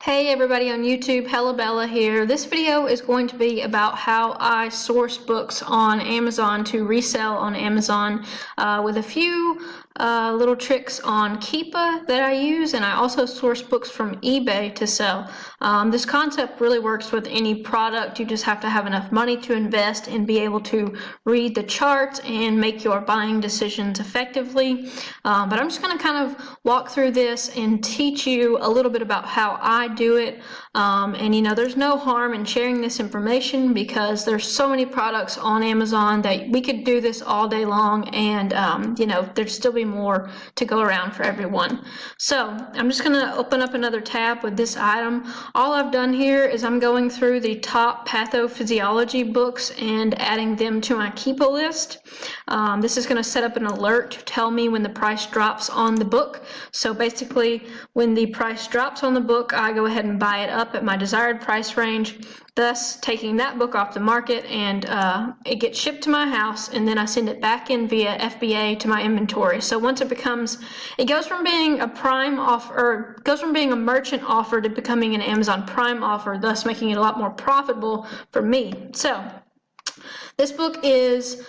Hey everybody on YouTube, Hella Bella here. This video is going to be about how I source books on Amazon to resell on Amazon with a few little tricks on Keepa that I use, and I also source books from eBay to sell. This concept really works with any product. You just have to have enough money to invest and be able to read the charts and make your buying decisions effectively. But I'm just going to kind of walk through this and teach you a little bit about how I do it. And you know, there's no harm in sharing this information because there's so many products on Amazon that we could do this all day long, and you know, there'd still be more to go around for everyone. So I'm just going to open up another tab with this item. All I've done here is I'm going through the top pathophysiology books and adding them to my Keepa list. This is going to set up an alert to tell me when the price drops on the book. So basically, when the price drops on the book, I go ahead and buy it up at my desired price range, thus taking that book off the market, and it gets shipped to my house, and then I send it back in via FBA to my inventory. So once it goes from being a prime offer, or goes from being a merchant offer to becoming an Amazon Prime offer, thus making it a lot more profitable for me. So this book is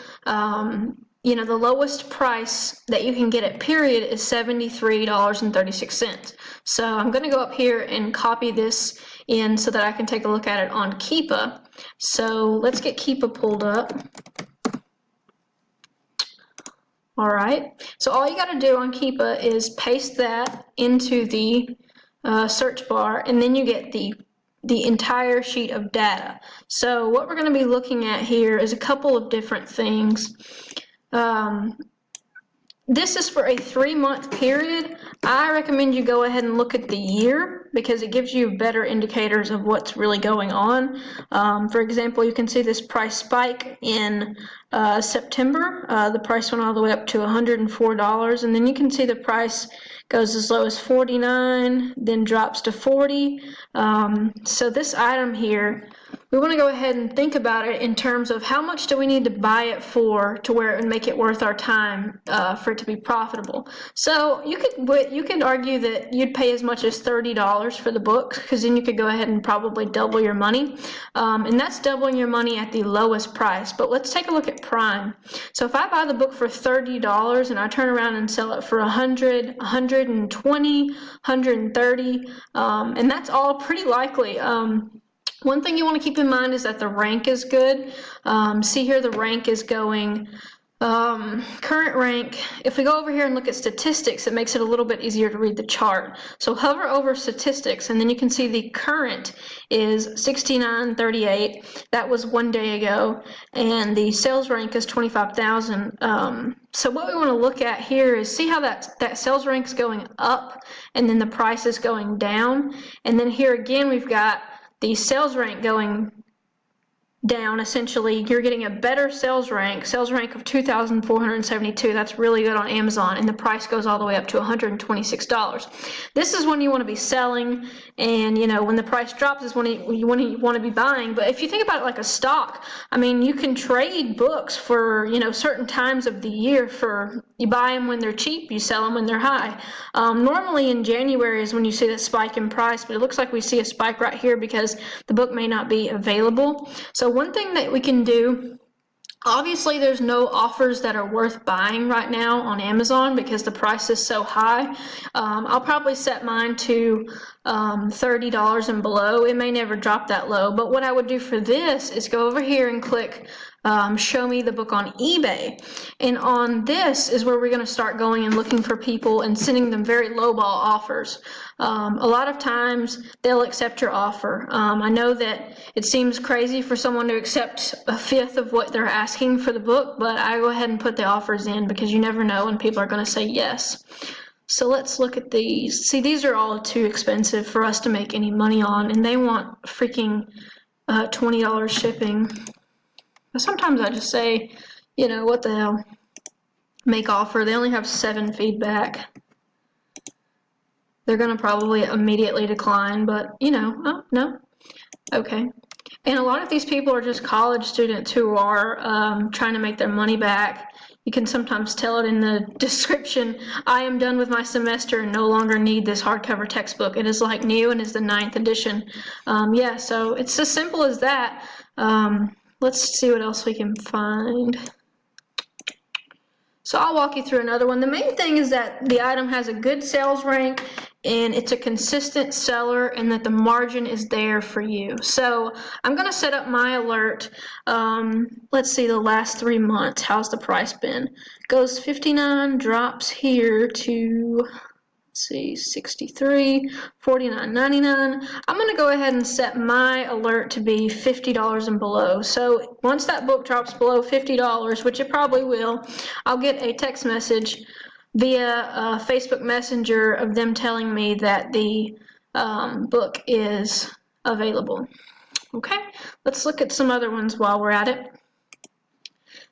you know, the lowest price that you can get it, period, is $73.36. So I'm going to go up here and copy this in so that I can take a look at it on Keepa. So let's get Keepa pulled up. All right. So all you got to do on Keepa is paste that into the search bar, and then you get the entire sheet of data. So what we're going to be looking at here is a couple of different things. This is for a 3-month period. I recommend you go ahead and look at the year because it gives you better indicators of what's really going on. For example, you can see this price spike in September. The price went all the way up to $104, and then you can see the price goes as low as $49, then drops to $40. So this item here, we want to go ahead and think about it in terms of how much do we need to buy it for to where it would make it worth our time for it to be profitable. So you could argue that you'd pay as much as $30 for the book, because then you could go ahead and probably double your money, and that's doubling your money at the lowest price. But let's take a look at Prime. So if I buy the book for $30 and I turn around and sell it for $100, $120, $130, and that's all pretty likely. One thing you want to keep in mind is that the rank is good. See here, the rank is going current rank. If we go over here and look at statistics, it makes it a little bit easier to read the chart. So hover over statistics, and then you can see the current is 69.38. That was 1 day ago, and the sales rank is 25,000. So what we want to look at here is see how that sales rank is going up, and then the price is going down. And then here again, we've got the sales rank going down. Essentially, you're getting a better sales rank of 2,472. That's really good on Amazon, and the price goes all the way up to $126. This is when you want to be selling, and you know, when the price drops is when you want to be buying. But if you think about it like a stock, I mean, you can trade books for, you know, certain times of the year. For you buy them when they're cheap, you sell them when they're high. Normally in January is when you see that spike in price, but it looks like we see a spike right here because the book may not be available. So one thing that we can do, obviously there's no offers that are worth buying right now on Amazon because the price is so high. I'll probably set mine to $30 and below. It may never drop that low, but what I would do for this is go over here and click show me the book on eBay, and on this is where we're going to start going and looking for people and sending them very lowball offers. A lot of times they'll accept your offer. I know that it seems crazy for someone to accept a fifth of what they're asking for the book, but I go ahead and put the offers in because you never know when people are going to say yes. So let's look at these. See, these are all too expensive for us to make any money on, and they want freaking $20 shipping. Sometimes I just say, you know, what the hell, make offer. They only have 7 feedback. They're going to probably immediately decline, but, you know, oh, no. Okay. And a lot of these people are just college students who are trying to make their money back. You can sometimes tell it in the description. I am done with my semester and no longer need this hardcover textbook. It is like new and is the 9th edition. Yeah, so it's as simple as that. Let's see what else we can find. So I'll walk you through another one. The main thing is that the item has a good sales rank and it's a consistent seller and that the margin is there for you. So I'm going to set up my alert. Let's see the last 3 months. How's the price been? Goes 59, drops here to, let's see, 63, 49.99. I'm going to go ahead and set my alert to be $50 and below. So once that book drops below $50, which it probably will, I'll get a text message via Facebook Messenger of them telling me that the book is available. Okay, let's look at some other ones while we're at it.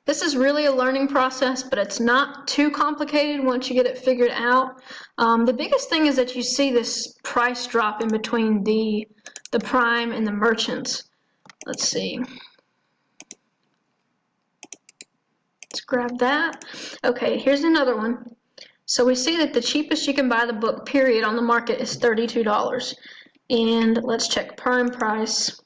This is really a learning process, but it's not too complicated once you get it figured out. The biggest thing is that you see this price drop in between the prime and the merchants. Let's see. Let's grab that. Okay, here's another one. So we see that the cheapest you can buy the book, period, on the market is $32. And let's check prime price.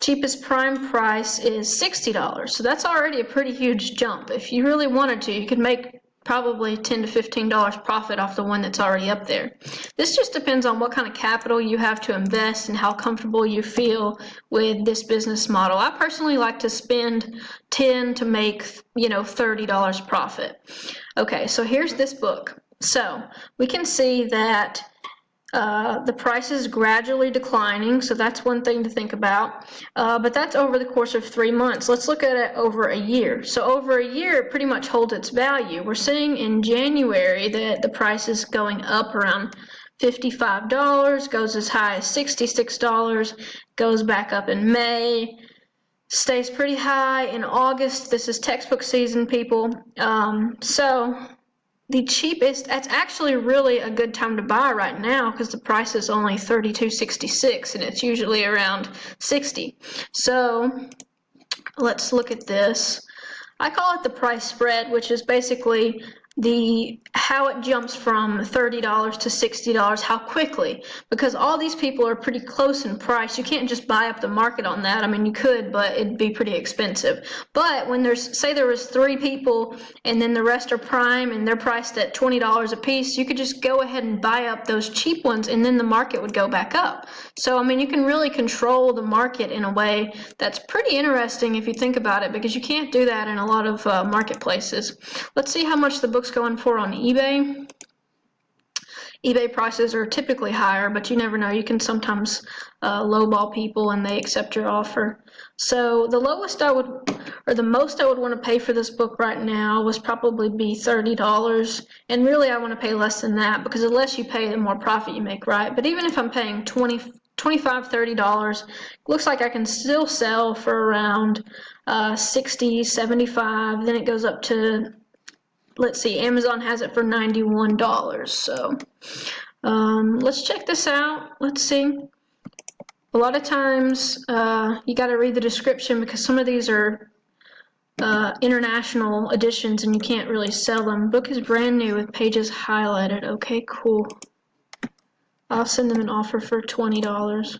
Cheapest prime price is $60. So that's already a pretty huge jump. If you really wanted to, you could make probably $10 to $15 profit off the one that's already up there. This just depends on what kind of capital you have to invest and how comfortable you feel with this business model. I personally like to spend $10 to make, $30 profit. Okay, so here's this book. So we can see that the price is gradually declining, so that's one thing to think about. But that's over the course of 3 months. Let's look at it over a year. So over a year, it pretty much holds its value. We're seeing in January that the price is going up around $55, goes as high as $66, goes back up in May, stays pretty high in August. This is textbook season, people. So the cheapest, that's actually really a good time to buy right now because the price is only $32.66 and it's usually around $60. So let's look at this. I call it the price spread, which is basically how it jumps from $30 to $60, how quickly, because all these people are pretty close in price. You can't just buy up the market on that. I mean, you could, but it'd be pretty expensive. But when say there was 3 people and then the rest are prime and they're priced at $20 a piece, you could just go ahead and buy up those cheap ones and then the market would go back up. So, I mean, you can really control the market in a way that's pretty interesting if you think about it, because you can't do that in a lot of marketplaces. Let's see how much the book's going for on eBay. eBay prices are typically higher, but you never know. You can sometimes lowball people and they accept your offer. So the lowest I would, or the most I would want to pay for this book right now was probably be $30. And really I want to pay less than that, because the less you pay, the more profit you make, right? But even if I'm paying $25, $30, looks like I can still sell for around $60, $75. Then it goes up to, let's see, Amazon has it for $91. So let's check this out. Let's see. A lot of times you got to read the description, because some of these are international editions and you can't really sell them. Book is brand new with pages highlighted. Okay, cool. I'll send them an offer for $20.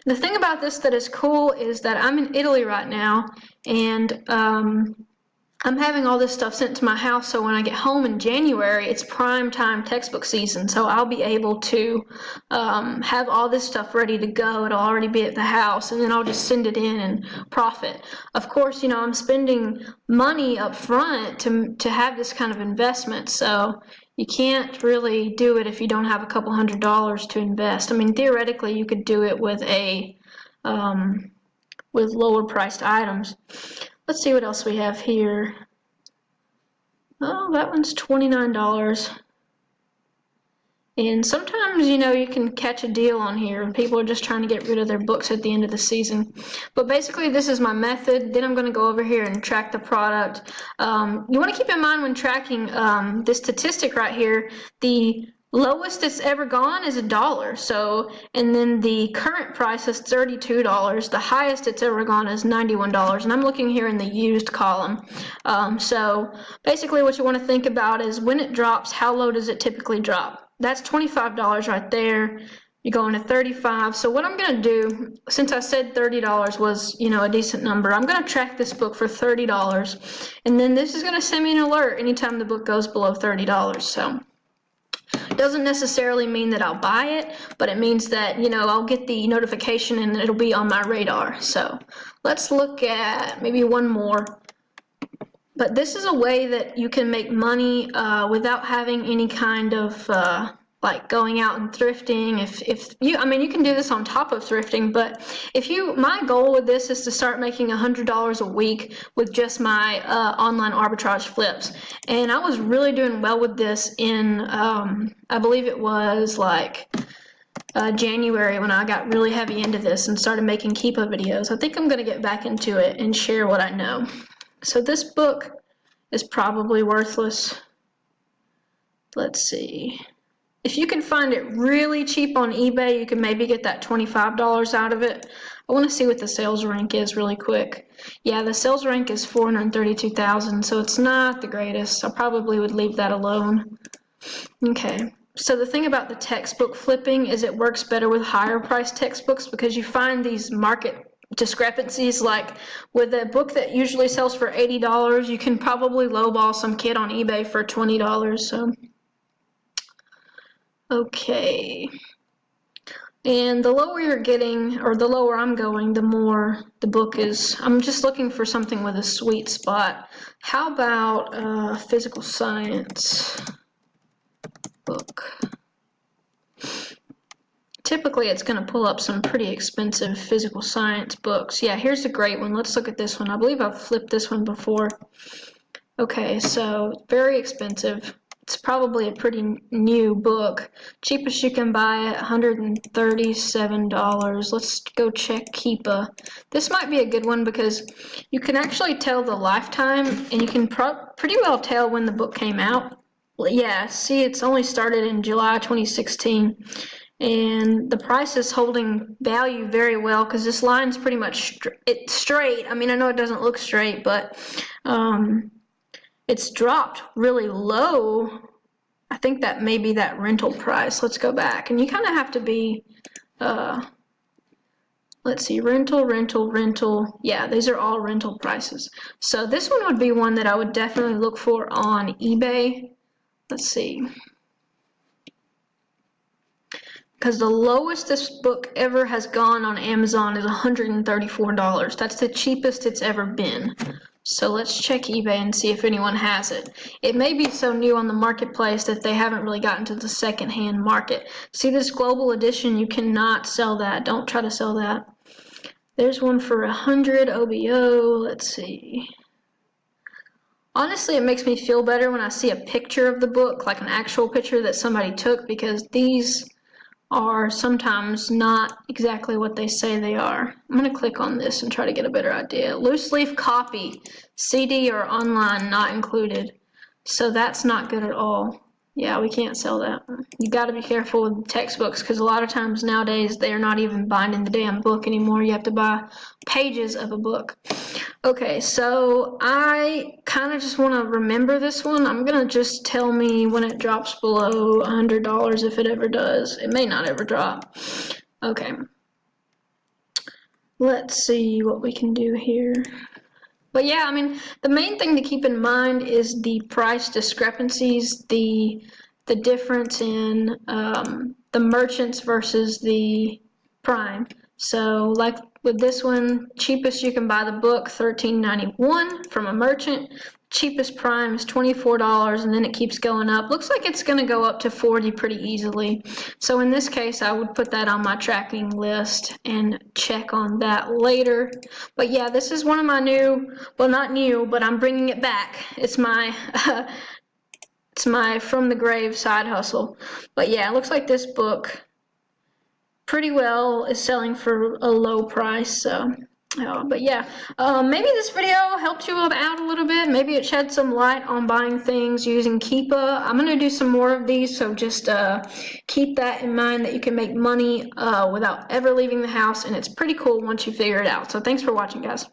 The thing about this that is cool is that I'm in Italy right now, and I'm having all this stuff sent to my house, so when I get home in January, it's prime time textbook season, so I'll be able to have all this stuff ready to go. It'll already be at the house, and then I'll just send it in and profit. Of course, I'm spending money up front to have this kind of investment, so you can't really do it if you don't have a couple $100s to invest. I mean, theoretically, you could do it with with lower priced items. Let's see what else we have here. Oh, that one's $29. And sometimes, you can catch a deal on here and people are just trying to get rid of their books at the end of the season. But basically, this is my method. Then I'm going to go over here and track the product. You want to keep in mind when tracking this statistic right here, the lowest it's ever gone is $1. So, and then the current price is $32. The highest it's ever gone is $91. And I'm looking here in the used column. So basically what you want to think about is when it drops, how low does it typically drop? That's $25 right there. You're going to 35. So what I'm going to do, since I said $30 was, a decent number, I'm going to track this book for $30. And then this is going to send me an alert anytime the book goes below $30. So it doesn't necessarily mean that I'll buy it, but it means that, I'll get the notification and it'll be on my radar. So let's look at maybe one more. But this is a way that you can make money without having any kind of like going out and thrifting. If you, you can do this on top of thrifting, but my goal with this is to start making $100 a week with just my online arbitrage flips. And I was really doing well with this in, I believe it was like January when I got really heavy into this and started making Keepa videos. I think I'm going to get back into it and share what I know. So this book is probably worthless. Let's see. If you can find it really cheap on eBay, you can maybe get that $25 out of it. I want to see what the sales rank is really quick. Yeah, the sales rank is 432,000, so it's not the greatest. I probably would leave that alone. Okay, so the thing about the textbook flipping is it works better with higher priced textbooks because you find these market discrepancies. Like with a book that usually sells for $80, you can probably lowball some kid on eBay for $20. So okay, and the lower you're getting, or the lower I'm going, the more the book is. I'm just looking for something with a sweet spot. How about physical science book? Typically it's going to pull up some pretty expensive physical science books. Yeah, here's a great one. Let's look at this one. I believe I've flipped this one before. Okay, so very expensive. It's probably a pretty new book. Cheapest you can buy it, $137. Let's go check Keepa. This might be a good one because you can actually tell the lifetime, and you can pretty well tell when the book came out. Yeah, see, it's only started in July 2016. And the price is holding value very well because this line's pretty much straight. I know it doesn't look straight, but it's dropped really low. I think that may be that rental price. Let's go back. And you kind of have to be, let's see, rental. Yeah, these are all rental prices. So this one would be one that I would definitely look for on eBay. Let's see. Because the lowest this book ever has gone on Amazon is $134. That's the cheapest it's ever been. So let's check eBay and see if anyone has it. It may be so new on the marketplace that they haven't really gotten to the secondhand market. See this global edition, you cannot sell that. Don't try to sell that. There's one for 100 OBO. Let's see. Honestly, it makes me feel better when I see a picture of the book, like an actual picture that somebody took, because these are sometimes not exactly what they say they are. I'm going to click on this and try to get a better idea. Loose leaf copy, CD or online not included. So that's not good at all. Yeah, we can't sell that. You got to be careful with textbooks because a lot of times nowadays they are not even binding the damn book anymore. You have to buy pages of a book. Okay, so I kind of just want to remember this one. I'm going to just tell me when it drops below $100 if it ever does. It may not ever drop. Okay. Let's see what we can do here. But yeah, the main thing to keep in mind is the price discrepancies, the difference in the merchants versus the prime. So like with this one, cheapest you can buy the book, $13.91 from a merchant. Cheapest prime is $24, and then it keeps going up. Looks like it's going to go up to $40 pretty easily. So in this case, I would put that on my tracking list and check on that later. But yeah, this is one of my new, well, not new, but I'm bringing it back. It's my it's my from the grave side hustle. But yeah, it looks like this book pretty well is selling for a low price. So But yeah, maybe this video helped you out a little bit. Maybe it shed some light on buying things using Keepa. I'm going to do some more of these, so just keep that in mind, that you can make money without ever leaving the house, and it's pretty cool once you figure it out. So thanks for watching, guys.